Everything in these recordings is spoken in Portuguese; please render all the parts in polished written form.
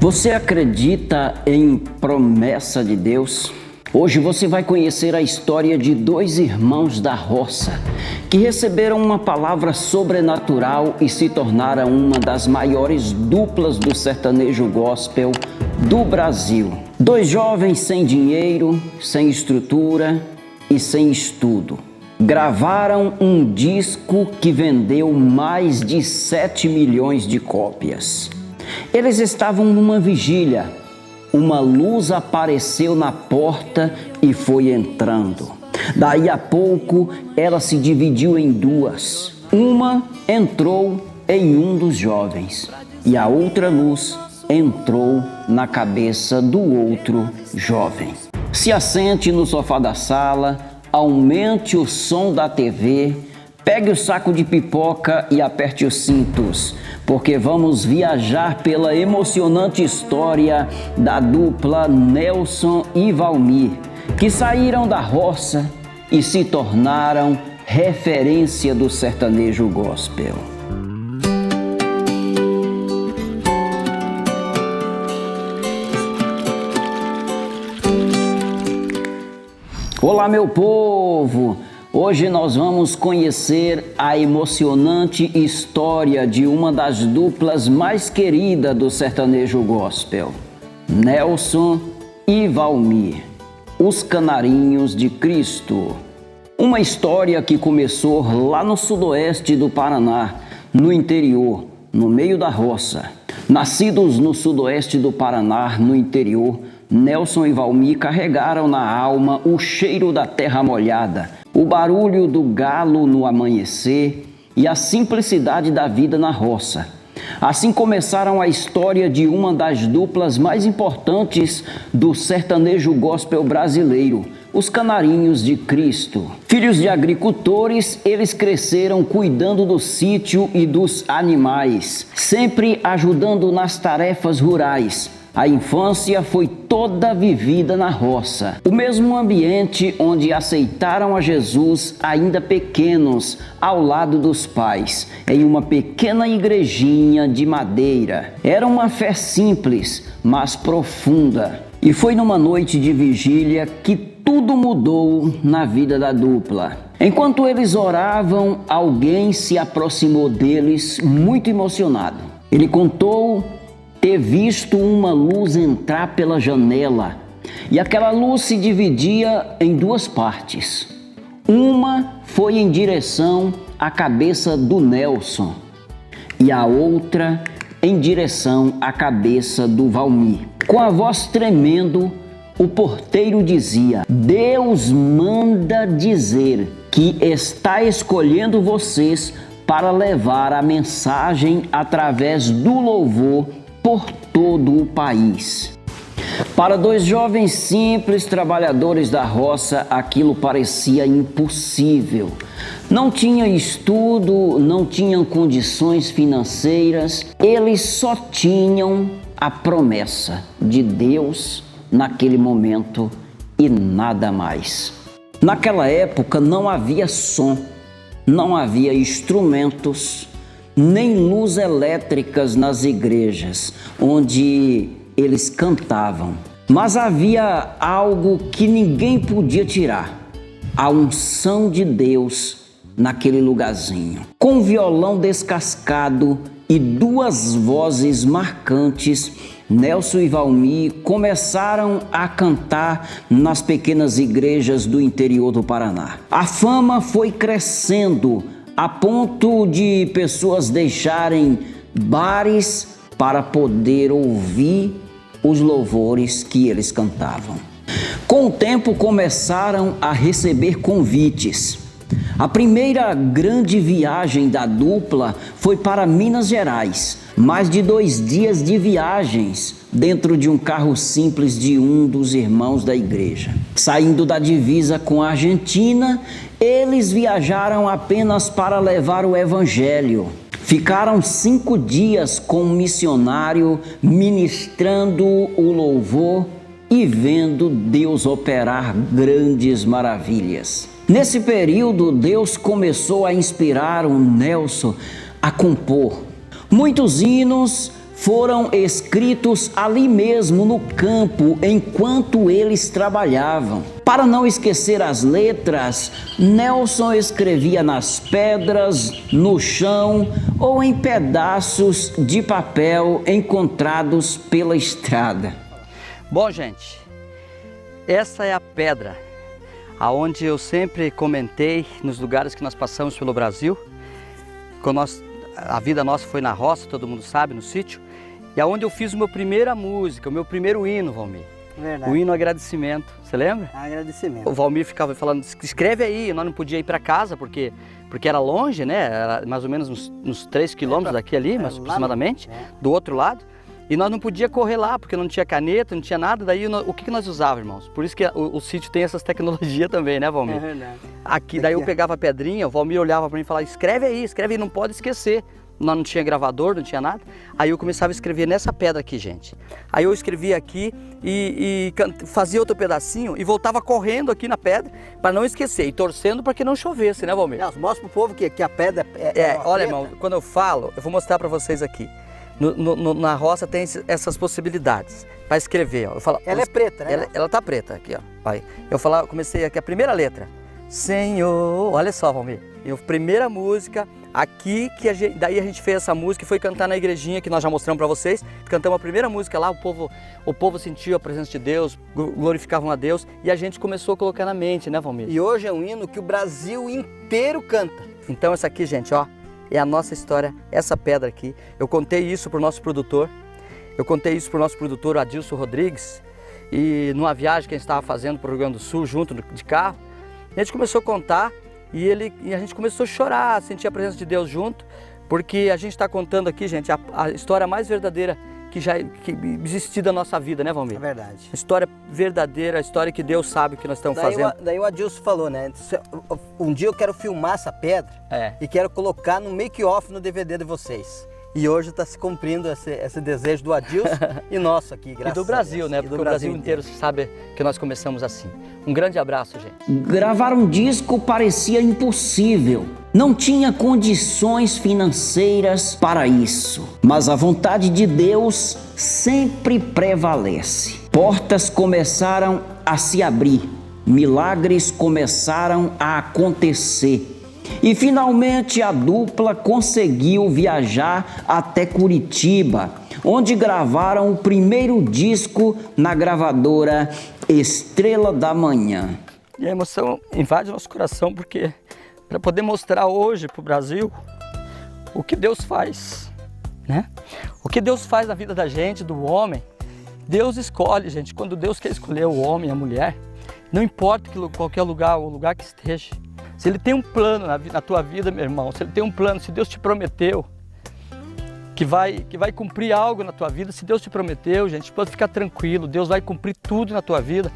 Você acredita em promessa de Deus? Hoje você vai conhecer a história de dois irmãos da roça que receberam uma palavra sobrenatural e se tornaram uma das maiores duplas do sertanejo gospel do Brasil. Dois jovens sem dinheiro, sem estrutura e sem estudo. Gravaram um disco que vendeu mais de 7 milhões de cópias. Eles estavam numa vigília. Uma luz apareceu na porta e foi entrando. Daí a pouco, ela se dividiu em duas. Uma entrou em um dos jovens e a outra luz entrou na cabeça do outro jovem. Se assente no sofá da sala, aumente o som da TV, pegue o saco de pipoca e aperte os cintos, porque vamos viajar pela emocionante história da dupla Nelson e Valmir, que saíram da roça e se tornaram referência do sertanejo gospel. Olá, meu povo! Hoje nós vamos conhecer a emocionante história de uma das duplas mais queridas do sertanejo gospel, Nelson e Valmir, os Canarinhos de Cristo. Uma história que começou lá no sudoeste do Paraná, no interior, no meio da roça. Nascidos no sudoeste do Paraná, no interior, Nelson e Valmir carregaram na alma o cheiro da terra molhada, o barulho do galo no amanhecer e a simplicidade da vida na roça. Assim começaram a história de uma das duplas mais importantes do sertanejo gospel brasileiro, os Canarinhos de Cristo. Filhos de agricultores, eles cresceram cuidando do sítio e dos animais, sempre ajudando nas tarefas rurais. A infância foi toda vivida na roça, o mesmo ambiente onde aceitaram a Jesus ainda pequenos, ao lado dos pais, em uma pequena igrejinha de madeira. Era uma fé simples, mas profunda. E foi numa noite de vigília que tudo mudou na vida da dupla. Enquanto eles oravam, alguém se aproximou deles muito emocionado. Ele contou ter visto uma luz entrar pela janela, e aquela luz se dividia em duas partes. Uma foi em direção à cabeça do Nelson e a outra em direção à cabeça do Valmir. Com a voz tremendo, o porteiro dizia: Deus manda dizer que está escolhendo vocês para levar a mensagem através do louvor por todo o país. Para dois jovens simples trabalhadores da roça, aquilo parecia impossível. Não tinham estudo, não tinham condições financeiras, eles só tinham a promessa de Deus naquele momento e nada mais. Naquela época não havia som, não havia instrumentos, nem luz elétricas nas igrejas onde eles cantavam. Mas havia algo que ninguém podia tirar: a unção de Deus naquele lugarzinho. Com um violão descascado e duas vozes marcantes, Nelson e Valmir começaram a cantar nas pequenas igrejas do interior do Paraná. A fama foi crescendo a ponto de pessoas deixarem bares para poder ouvir os louvores que eles cantavam. Com o tempo começaram a receber convites. A primeira grande viagem da dupla foi para Minas Gerais. Mais de 2 dias de viagens dentro de um carro simples de um dos irmãos da igreja. Saindo da divisa com a Argentina, eles viajaram apenas para levar o evangelho. Ficaram 5 dias com um missionário ministrando o louvor e vendo Deus operar grandes maravilhas. Nesse período, Deus começou a inspirar o Nelson a compor. Muitos hinos foram escritos ali mesmo no campo, enquanto eles trabalhavam. Para não esquecer as letras, Nelson escrevia nas pedras, no chão ou em pedaços de papel encontrados pela estrada. Bom, gente, essa é a pedra aonde eu sempre comentei nos lugares que nós passamos pelo Brasil. A vida nossa foi na roça, todo mundo sabe, no sítio. E aonde eu fiz a minha primeira música, o meu primeiro hino, Valmir. Verdade. O hino agradecimento, você lembra? Agradecimento. O Valmir ficava falando, escreve aí, nós não podíamos ir para casa porque era longe, né? Era mais ou menos uns 3 quilômetros daqui ali, mas aproximadamente, do outro lado. E nós não podíamos correr lá, porque não tinha caneta, não tinha nada. Daí o que nós usávamos, irmãos? Por isso que o sítio tem essas tecnologias também, né, Valmir? É verdade. Daí eu pegava a pedrinha, o Valmir olhava para mim e falava, escreve aí, não pode esquecer. Nós não tinha gravador, não tinha nada. Aí eu começava a escrever nessa pedra aqui, gente. Aí eu escrevia aqui e fazia outro pedacinho e voltava correndo aqui na pedra para não esquecer. E torcendo para que não chovesse, né, Valmir? Mostra pro povo que a pedra olha, irmão, quando eu falo, eu vou mostrar para vocês aqui. Na roça tem essas possibilidades para escrever. Ó. Ela é preta, né? Ela tá preta aqui, ó. Aí, comecei aqui a primeira letra. Senhor, olha só, Valmir. A primeira música aqui daí a gente fez essa música e foi cantar na igrejinha que nós já mostramos para vocês. Cantamos a primeira música lá, o povo sentiu a presença de Deus, glorificavam a Deus e a gente começou a colocar na mente, né, Valmir? E hoje é um hino que o Brasil inteiro canta. Então essa aqui, gente, ó, é a nossa história, essa pedra aqui. Eu contei isso pro nosso produtor. O Adilson Rodrigues, e numa viagem que a gente estava fazendo para o Rio Grande do Sul, junto de carro, a gente começou a contar e a gente começou a chorar, a sentir a presença de Deus junto, porque a gente está contando aqui, gente, a história mais verdadeira que existiu da nossa vida, né, Valmir? É verdade. História verdadeira, a história que Deus sabe o que nós estamos fazendo. Daí o Adilson falou, né? Um dia eu quero filmar essa pedra e quero colocar no make-off no DVD de vocês. E hoje está se cumprindo esse desejo do Adilson e nosso aqui, graças a Deus. E do Brasil, né? Porque o Brasil inteiro sabe que nós começamos assim. Um grande abraço, gente. Gravar um disco parecia impossível. Não tinha condições financeiras para isso. Mas a vontade de Deus sempre prevalece. Portas começaram a se abrir. Milagres começaram a acontecer. E finalmente a dupla conseguiu viajar até Curitiba, onde gravaram o primeiro disco na gravadora Estrela da Manhã. E a emoção invade nosso coração porque para poder mostrar hoje para o Brasil o que Deus faz, né? O que Deus faz na vida da gente, do homem. Deus escolhe, gente. Quando Deus quer escolher o homem e a mulher, não importa qualquer lugar, o lugar que esteja. Se Ele tem um plano na tua vida, meu irmão, se Ele tem um plano, se Deus te prometeu que vai cumprir algo na tua vida, se Deus te prometeu, gente, pode ficar tranquilo, Deus vai cumprir tudo na tua vida,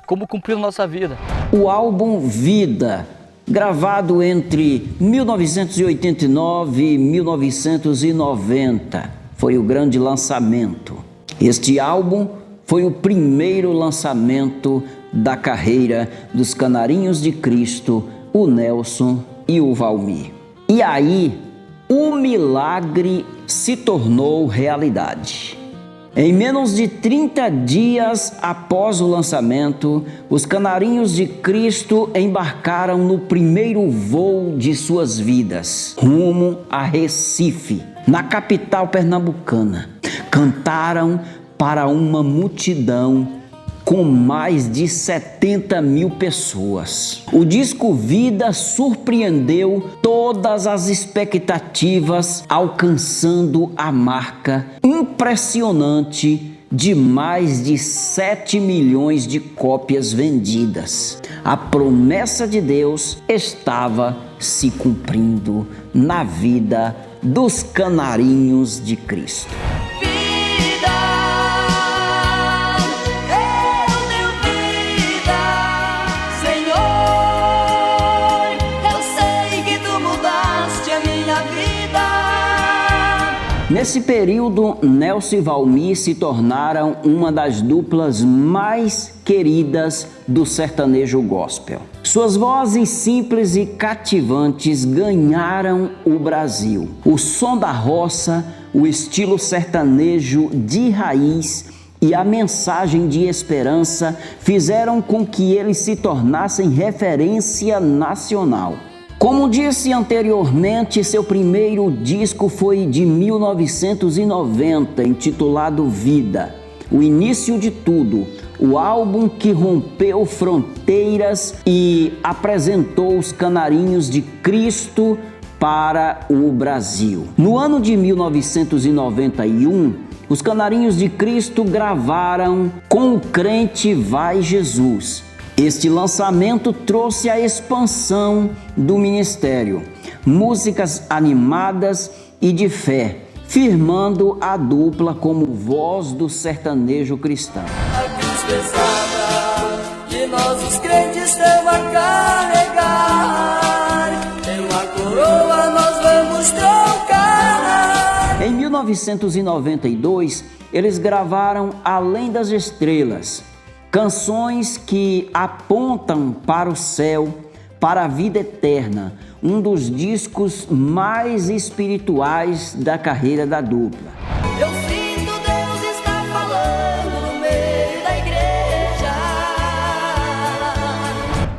como cumpriu na nossa vida. O álbum Vida, gravado entre 1989 e 1990, foi o grande lançamento. Este álbum foi o primeiro lançamento da carreira dos Canarinhos de Cristo, o Nelson e o Valmir. E aí, o milagre se tornou realidade. Em menos de 30 dias após o lançamento, os Canarinhos de Cristo embarcaram no primeiro voo de suas vidas, rumo a Recife, na capital pernambucana. Cantaram para uma multidão com mais de 70 mil pessoas. O disco Vida surpreendeu todas as expectativas, alcançando a marca impressionante de mais de 7 milhões de cópias vendidas. A promessa de Deus estava se cumprindo na vida dos Canarinhos de Cristo. Nesse período, Nelson e Valmir se tornaram uma das duplas mais queridas do sertanejo gospel. Suas vozes simples e cativantes ganharam o Brasil. O som da roça o estilo sertanejo de raiz e a mensagem de esperança fizeram com que eles se tornassem referência nacional. Como disse anteriormente, seu primeiro disco foi de 1990, intitulado Vida, o início de tudo, o álbum que rompeu fronteiras e apresentou os Canarinhos de Cristo para o Brasil. No ano de 1991, os Canarinhos de Cristo gravaram Com o Crente Vai Jesus. Este lançamento trouxe a expansão do ministério, músicas animadas e de fé, firmando a dupla como voz do sertanejo cristão. A cruz pesada que nós os crentes temos a carregar, tem uma coroa nós vamos trocar. Em 1992, eles gravaram Além das Estrelas, canções que apontam para o céu, para a vida eterna, um dos discos mais espirituais da carreira da dupla. Eu sinto Deus está falando no meio da igreja.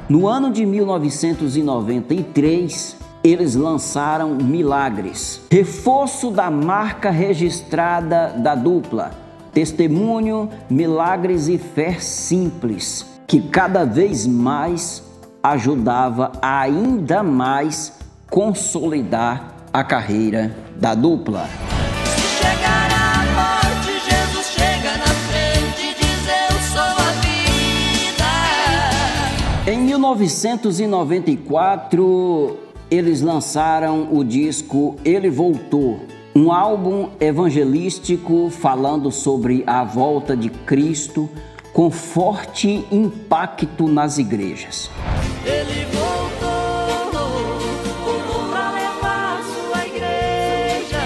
No ano de 1993, eles lançaram Milagres, reforço da marca registrada da dupla, testemunho, milagres e fé simples, que cada vez mais ajudava a ainda mais consolidar a carreira da dupla. Se chegar a morte, Jesus chega na frente e diz eu sou a vida. Em 1994, eles lançaram o disco Ele Voltou, um álbum evangelístico falando sobre a volta de Cristo com forte impacto nas igrejas. Ele voltou para levar sua igreja.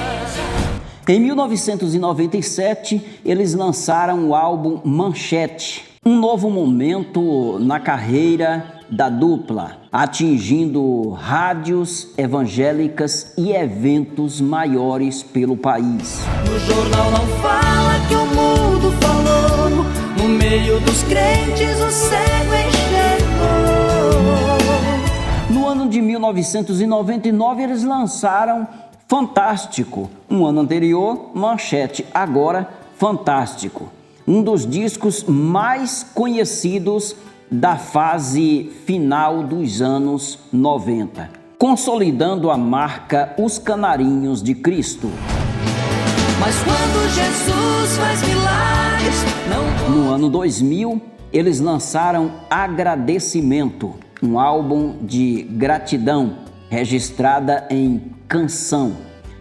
Em 1997, eles lançaram o álbum Manchete, um novo momento na carreira da dupla, atingindo rádios evangélicas e eventos maiores pelo país. No jornal não fala que o mundo falou, no meio dos crentes o cego enxergou. No ano de 1999, eles lançaram Fantástico. Um ano anterior, Manchete, agora Fantástico. Um dos discos mais conhecidos da fase final dos anos 90, consolidando a marca Os Canarinhos de Cristo. Mas quando Jesus faz milagres, não... No ano 2000, eles lançaram Agradecimento, um álbum de gratidão, registrada em canção,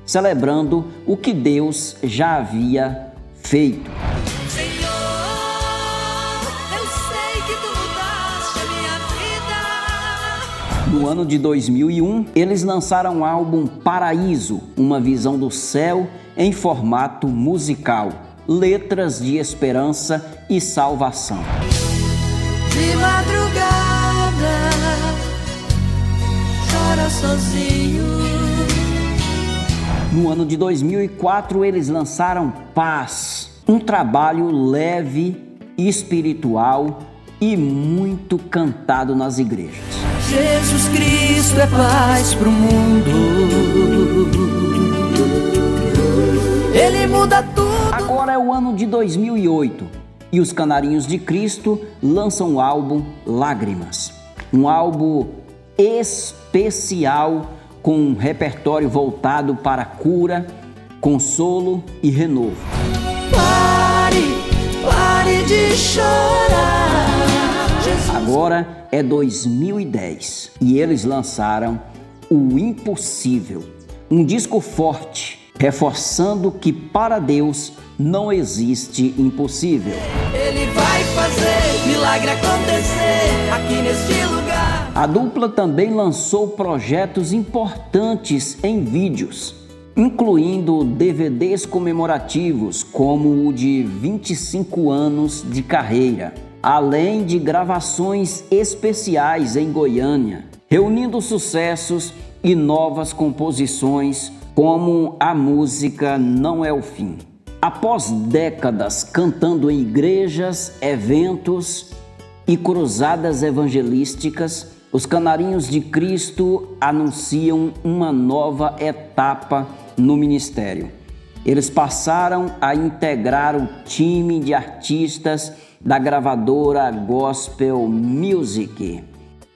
celebrando o que Deus já havia feito. Senhor, eu sei que tu mudaste a minha vida. No ano de 2001, eles lançaram o álbum Paraíso, uma visão do céu em formato musical, letras de esperança e salvação. De madrugada, chora sozinho. No ano de 2004, eles lançaram Paz, um trabalho leve, espiritual e muito cantado nas igrejas. Jesus Cristo é paz pro mundo. Ele muda tudo. Agora é o ano de 2008 e os Canarinhos de Cristo lançam o álbum Lágrimas, um álbum especial com um repertório voltado para cura, consolo e renovo. Pare de chorar. Jesus. Agora é 2010 e eles lançaram O Impossível, um disco forte, reforçando que para Deus não existe impossível. Ele vai fazer milagre acontecer aqui neste lugar. A dupla também lançou projetos importantes em vídeos, incluindo DVDs comemorativos como o de 25 anos de carreira, além de gravações especiais em Goiânia, reunindo sucessos e novas composições como a música não é o fim. Após décadas cantando em igrejas, eventos e cruzadas evangelísticas, os Canarinhos de Cristo anunciam uma nova etapa no ministério. Eles passaram a integrar o time de artistas da gravadora Gospel Music.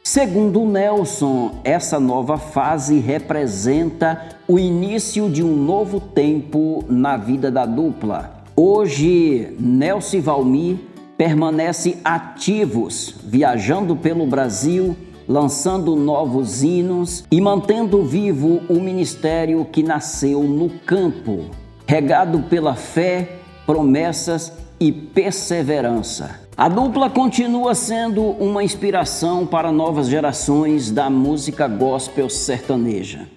Segundo Nelson, essa nova fase representa o início de um novo tempo na vida da dupla. Hoje, Nelson e Valmir permanecem ativos, viajando pelo Brasil, lançando novos hinos e mantendo vivo o ministério que nasceu no campo, regado pela fé, promessas e perseverança. A dupla continua sendo uma inspiração para novas gerações da música gospel sertaneja.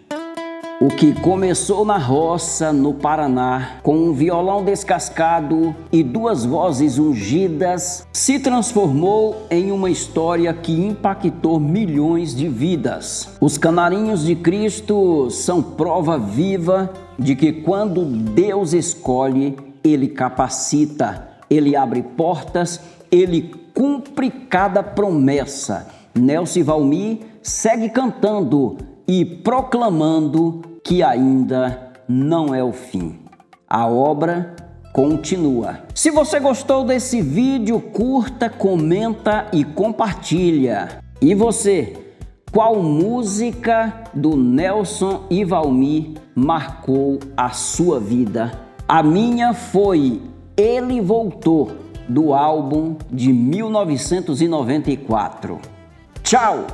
O que começou na roça, no Paraná, com um violão descascado e duas vozes ungidas, se transformou em uma história que impactou milhões de vidas. Os Canarinhos de Cristo são prova viva de que quando Deus escolhe, Ele capacita, Ele abre portas, Ele cumpre cada promessa. Nelson e Valmir segue cantando e proclamando que ainda não é o fim. A obra continua. Se você gostou desse vídeo, curta, comenta e compartilha. E você, qual música do Nelson e Valmir marcou a sua vida? A minha foi Ele Voltou, do álbum de 1994. Tchau!